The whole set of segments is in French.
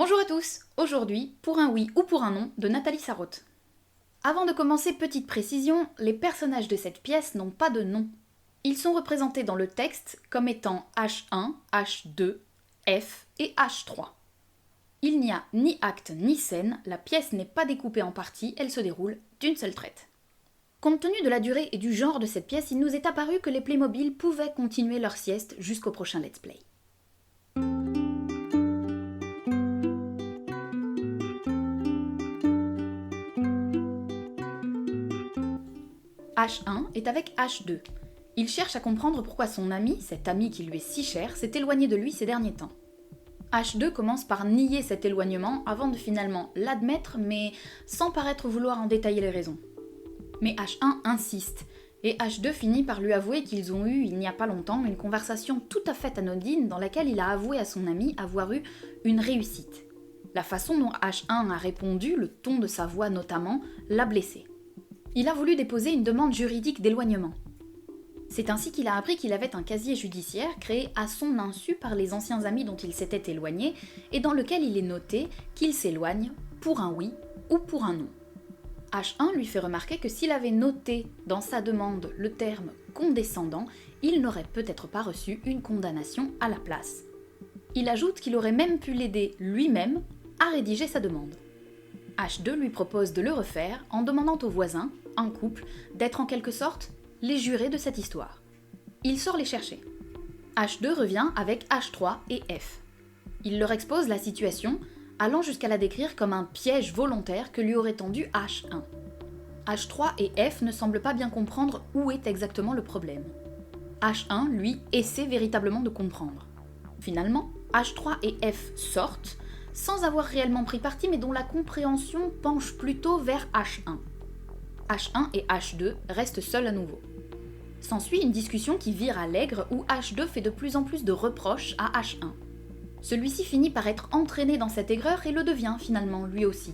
Bonjour à tous, aujourd'hui, pour un oui ou pour un non de Nathalie Sarraute. Avant de commencer, petite précision, les personnages de cette pièce n'ont pas de nom. Ils sont représentés dans le texte comme étant H1, H2, F et H3. Il n'y a ni acte ni scène, la pièce n'est pas découpée en parties, elle se déroule d'une seule traite. Compte tenu de la durée et du genre de cette pièce, il nous est apparu que les Playmobil pouvaient continuer leur sieste jusqu'au prochain let's play. H1 est avec H2. Il cherche à comprendre pourquoi son ami, cet ami qui lui est si cher, s'est éloigné de lui ces derniers temps. H2 commence par nier cet éloignement avant de finalement l'admettre, mais sans paraître vouloir en détailler les raisons. Mais H1 insiste, et H2 finit par lui avouer qu'ils ont eu, il n'y a pas longtemps, une conversation tout à fait anodine dans laquelle il a avoué à son ami avoir eu une réussite. La façon dont H1 a répondu, le ton de sa voix notamment, l'a blessé. Il a voulu déposer une demande juridique d'éloignement. C'est ainsi qu'il a appris qu'il avait un casier judiciaire créé à son insu par les anciens amis dont il s'était éloigné et dans lequel il est noté qu'il s'éloigne pour un oui ou pour un non. H1 lui fait remarquer que s'il avait noté dans sa demande le terme condescendant, il n'aurait peut-être pas reçu une condamnation à la place. Il ajoute qu'il aurait même pu l'aider lui-même à rédiger sa demande. H2 lui propose de le refaire en demandant aux voisins, un couple, d'être en quelque sorte les jurés de cette histoire. Il sort les chercher. H2 revient avec H3 et F. Il leur expose la situation, allant jusqu'à la décrire comme un piège volontaire que lui aurait tendu H1. H3 et F ne semblent pas bien comprendre où est exactement le problème. H1, lui, essaie véritablement de comprendre. Finalement, H3 et F sortent, sans avoir réellement pris parti, mais dont la compréhension penche plutôt vers H1. H1 et H2 restent seuls à nouveau. S'ensuit une discussion qui vire à l'aigre où H2 fait de plus en plus de reproches à H1. Celui-ci finit par être entraîné dans cette aigreur et le devient finalement lui aussi.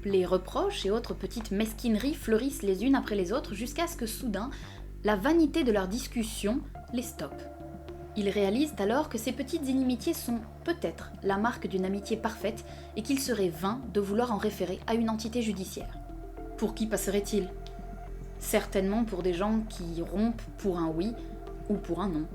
Les reproches et autres petites mesquineries fleurissent les unes après les autres jusqu'à ce que soudain, la vanité de leur discussion les stoppe. Ils réalisent alors que ces petites inimitiés sont peut-être la marque d'une amitié parfaite et qu'il serait vain de vouloir en référer à une entité judiciaire. Pour qui passerait-il ? Certainement pour des gens qui rompent pour un oui ou pour un non.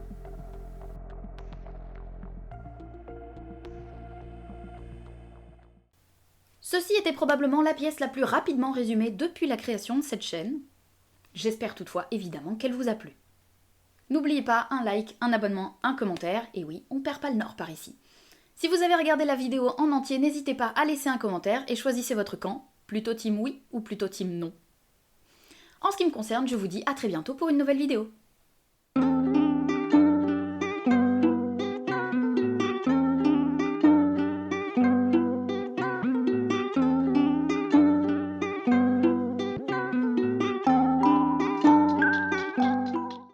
Ceci était probablement la pièce la plus rapidement résumée depuis la création de cette chaîne. J'espère toutefois évidemment qu'elle vous a plu. N'oubliez pas un like, un abonnement, un commentaire, et oui, on perd pas le nord par ici. Si vous avez regardé la vidéo en entier, n'hésitez pas à laisser un commentaire et choisissez votre camp, plutôt team oui ou plutôt team non. En ce qui me concerne, je vous dis à très bientôt pour une nouvelle vidéo.